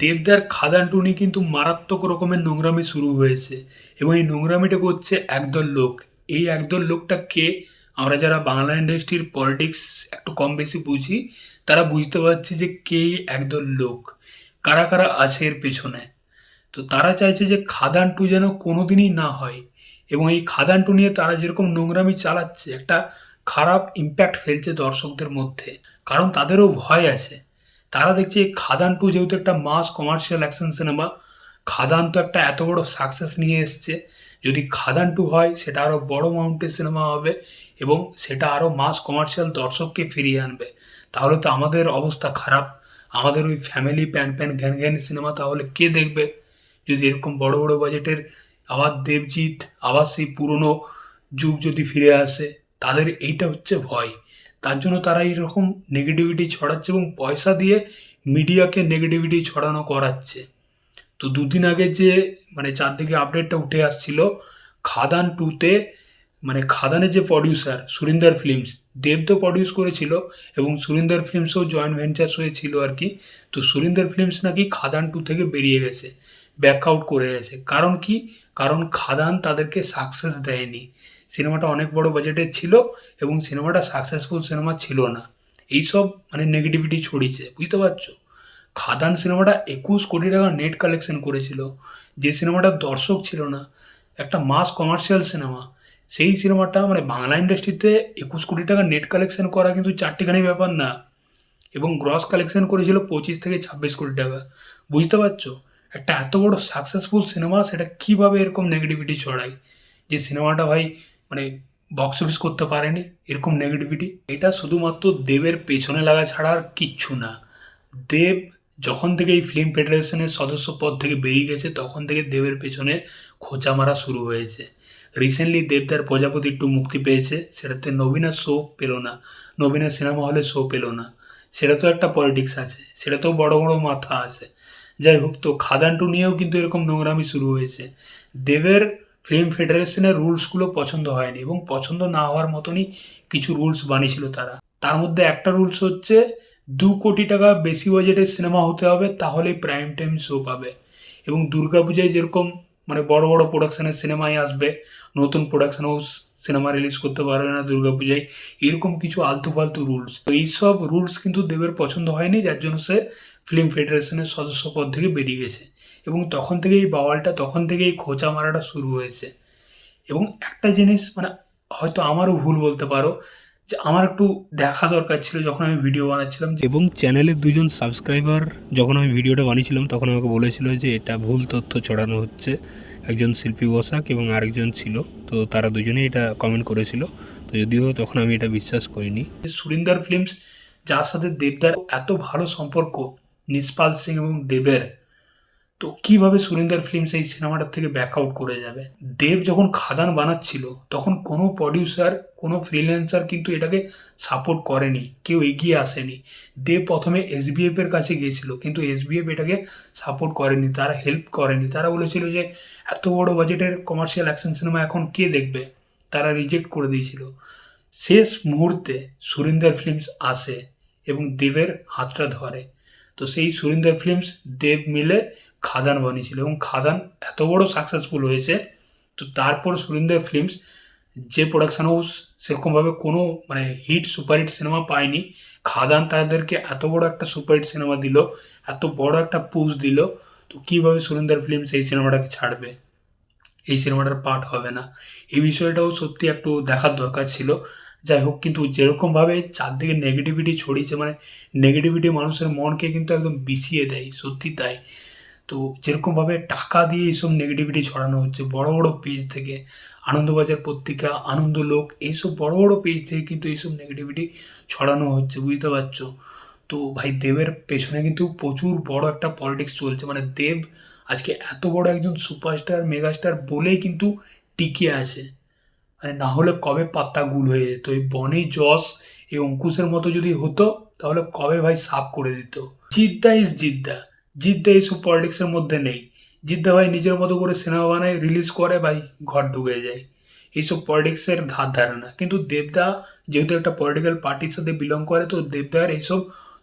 দেবদার খাদান টুনি কিন্তু মারাত্মক রকমের নোংরামি শুরু হয়েছে এবং এই নোংরামিটা করছে একদল লোক। এই একদল লোকটা কে? আমরা যারা বাংলা ইন্ডাস্ট্রির পলিটিক্স একটু কম বেশি বুঝি তারা বুঝতে পারছি যে কে এই একদল লোক, কারা কারা আছে এর পেছনে। তো তারা চাইছে যে খাদান টু যেন কোনোদিনই না হয় এবং এই খাদান টু নিয়ে তারা যেরকম নোংরামি চালাচ্ছে একটা খারাপ ইম্প্যাক্ট ফেলছে দর্শকদের মধ্যে, কারণ তাদেরও ভয় আছে। তারা দেখছে এই খাদান টু যেহেতু একটা মাস কমার্শিয়াল অ্যাকশন সিনেমা, খাদান তো একটা এত বড় সাকসেস নিয়ে এসছে, যদি খাদান টু হয় সেটা আরও বড় মাউন্টের সিনেমা হবে এবং সেটা আরও মাস কমার্শিয়াল দর্শককে ফিরিয়ে আনবে। তাহলে তো আমাদের অবস্থা খারাপ, আমাদের ওই ফ্যামিলি প্যান প্যান ঘ্যান ঘ্যান সিনেমা তাহলে কে দেখবে? যদি এরকম বড় বড় বাজেটের আবার দেবজিৎ আবার সেই পুরনো যুগ যদি ফিরে আসে, তাদের এইটা হচ্ছে ভয়। তার জন্য তারা এইরকম নেগেটিভিটি ছড়াচ্ছে এবং পয়সা দিয়ে মিডিয়াকে নেগেটিভিটি ছড়ানো করাচ্ছে। তো দুদিন আগে যে চারদিকে আপডেটটা উঠে আসছিল খাদান টুতে, খাদানের যে প্রডিউসার সুরিন্দর ফিল্মস, দেব তো প্রডিউস করেছিল এবং সুরিন্দর ফিল্মসও জয়েন্ট ভেঞ্চার্স হয়েছিল আর কি। তো সুরিন্দর ফিল্মস নাকি খাদান টু থেকে বেরিয়ে গেছে, ব্যাক আউট করে গেছে। কারণ কি? কারণ খাদান তাদেরকে সাকসেস দেয়নি। সিনেমাটা অনেক বড় বাজেটের ছিল এবং সিনেমাটা সাকসেসফুল সিনেমা ছিল না। এইসব নেগেটিভিটি ছড়িয়েছে, বুঝতে পারছো? খাদান সিনেমাটা 21 কোটি টাকা নেট কালেকশন করেছিল, যে সিনেমাটার দর্শক ছিল না, একটা মাস কমার্শিয়াল সিনেমা। সেই সিনেমাটা বাংলা ইন্ডাস্ট্রিতে 21 কোটি টাকা নেট কালেকশন করা কিন্তু চারটিখানি ব্যাপার না, এবং গ্রস কালেকশন করেছিল 25 থেকে 26 কোটি টাকা। বুঝতে পারছো? একটা এত বড় সাকসেসফুল সিনেমা সেটা কিভাবে এরকম নেগেটিভিটি ছড়ায়, যে সিনেমাটা ভাই মানে বক্স অফিস করতে পারেনি, এরকম নেগেটিভিটি। এটা শুধুমাত্র দেবের পেছনে লাগা ছাড়া আর কিচ্ছু না। দেব যখন থেকে এই ফিল্ম ফেডারেশনের সদস্য পদ থেকে বেরিয়ে গেছে তখন থেকে দেবের পেছনে খোঁচা মারা শুরু হয়েছে। রিসেন্টলি দেবদার প্রজাপতি 2 মুক্তি পেয়েছে, সেটাতে নবীনের শো পেল না, নবীনের সিনেমা হলে শো পেল না। সেটা তো একটা পলিটিক্স আছে, সেটা তো বড় বড় মাথা আছে। যাই হোক, তো খাদান টু নিয়েও কিন্তু এরকম নোংরামি শুরু হয়েছে। দেবের ফিল্ম ফেডারেশনের রুলসগুলো পছন্দ হয়নি এবং পছন্দ না হওয়ার মতনই কিছু রুলস বানিয়েছিল তারা। তার মধ্যে একটা রুলস হচ্ছে 2 কোটি টাকা বেশি বাজেটের সিনেমা হতে হবে, তাহলেই প্রাইম টাইম শো পাবে। এবং দুর্গাপূজায় যেরকম বড় বড় প্রোডাকশনের সিনেমায় আসবে, নতুন প্রোডাকশন হাউস সিনেমা রিলিজ করতে পারবে না দুর্গাপূজায়, এরকম কিছু আলতু ফালতু রুলস। তো এইসব রুলস কিন্তু দেবের পছন্দ হয়নি, যার জন্য সে ফিল্ম ফেডারেশনের সদস্য পদ থেকে বেরিয়ে গেছে। এবং তখন থেকেই এই বাওয়ালটা, তখন থেকেই খোঁচা মারাটা শুরু হয়েছে। এবং একটা জিনিস হয়তো আমারও ভুল বলতে পারো, যে আমার একটু দেখা দরকার ছিল যখন আমি ভিডিও বানাচ্ছিলাম, এবং চ্যানেলের 2জন সাবস্ক্রাইবার যখন আমি ভিডিওটা বানিয়েছিলাম তখন আমাকে বলেছিল যে এটা ভুল তথ্য ছড়ানো হচ্ছে। একজন শিল্পী বসাক এবং আরেকজন ছিল, তো তারা দুজনেই এটা কমেন্ট করেছিল। তো যদিও তখন আমি এটা বিশ্বাস করিনি। সুরিন্দর ফিল্মস, যার সাথে দেবদার এত ভালো সম্পর্ক, নিষ্পাল সিং এবং দেবের, তো কিভাবে সুরিন্দর ফিল্মস এই সিনেমাটার থেকে ব্যাক আউট করে যাবে? দেব যখন খাদান বানাচ্ছিল তখন কোনো প্রডিউসার, কোনো ফ্রিল্যান্সার কিন্তু এটাকে সাপোর্ট করেনি, কেউ এগিয়ে আসেনি। দেব প্রথমে এসবিএফ এর কাছে গিয়েছিল, কিন্তু এসবিএফ এটাকে সাপোর্ট করেনি, তারা হেল্প করেনি। তারা বলেছিল যে এত বড় বাজেটের কমার্শিয়াল অ্যাকশন সিনেমা এখন কে দেখবে, তারা রিজেক্ট করে দিয়েছিল। শেষ মুহূর্তে সুরিন্দর ফিল্মস আসে এবং দেবের হাতটা ধরে। তো সেই সুরিন্দর ফিল্মস দেব মিলে খাদান বানিয়েছিল এবং খাদান এত বড় সাকসেসফুল হয়েছে। তো তারপর সুরিন্দর ফিল্মস, যে প্রোডাকশন হাউস সেরকমভাবে কোনো হিট সুপারহিট সিনেমা পায়নি, খাদান তাদেরকে এত বড় একটা সুপারহিট সিনেমা দিল, এত বড় একটা পুশ দিল। তো কীভাবে সুরিন্দর ফিল্মস এই সিনেমাটাকে ছাড়বে, এই সিনেমাটার পার্ট হবে না? এই বিষয়টাও সত্যি একটু দেখার দরকার ছিল। যাই হোক, কিন্তু যেরকমভাবে চারদিকে নেগেটিভিটি ছড়িয়েছে, নেগেটিভিটি মানুষের মনকে কিন্তু একদম বিষিয়ে দেয়, সত্যি তাই। তো যেরকমভাবে টাকা দিয়ে এইসব নেগেটিভিটি ছড়ানো হচ্ছে বড় বড় পেজ থেকে, আনন্দবাজার পত্রিকা, আনন্দলোক, এইসব বড় বড় পেজ থেকে কিন্তু এইসব নেগেটিভিটি ছড়ানো হচ্ছে, বুঝতে পারছো? তো ভাই দেবের পেছনে কিন্তু প্রচুর বড় একটা পলিটিক্স চলছে। দেব আজকে এত বড় একজন সুপারস্টার মেগাস্টার বলেই কিন্তু টিকে আছে, না হলে কবে পাত্তা গুল হয়ে যেত। এই বনি জস, এই অঙ্কুশের মতো যদি হতো তাহলে কবে ভাই সাফ করে দিত। জিদ্দা ইজ জিদ্দা, জিদ্দা এইসব পলিটিক্সের মধ্যে নেই। জিদ্দা ভাই নিজের মতো করে সিনেমা বানায়, রিলিজ করে, ভাই ঘর ঢুকে যায়। এইসব পলিটিক্সের ধার ধারে না। কিন্তু দেবদা যেহেতু একটা পলিটিক্যাল পার্টির সাথে বিলং করে, তো দেবদার এইসব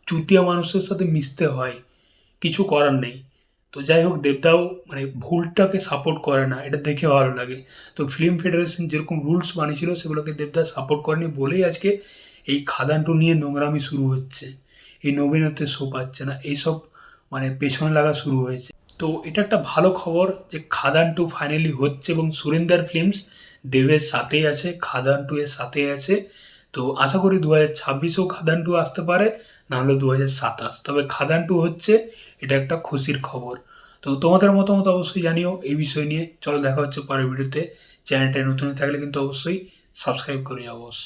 চুতিয়া মানুষের সাথে মিশতে হয়। কিছু করার নেই। তো যাই হোক, দেবদাও মানে ভুলটাকে সাপোর্ট করে না, এটা দেখে ভালো লাগে। তো ফিল্ম ফেডারেশন যেরকম রুলস বানিয়েছিল সেগুলোকে দেবদা সাপোর্ট করেনি বলেই আজকে এই খাদান টু নিয়ে নোংরামি শুরু হচ্ছে। এই নবীনত্বের শো পাচ্ছে না, এইসব মানে পেছনে লাগা শুরু হয়েছে। তো এটা একটা ভালো খবর যে খাদান টু ফাইনালি হচ্ছে এবং সুরিন্দর ফিল্মস দেবের সাথেই আছে, খাদান টু এর সাথেই আছে। তো আশা করি 2026-এও খাদান টু আসতে পারে, নাহলে 2027। তবে খাদান টু হচ্ছে, এটা একটা খুশির খবর। তো তোমাদের মতামত অবশ্যই জানিও এই বিষয় নিয়ে। চলো দেখা হচ্ছে পরের ভিডিওতে। চ্যানেলটা নতুন হয়ে থাকলে কিন্তু অবশ্যই সাবস্ক্রাইব করে যাও বস।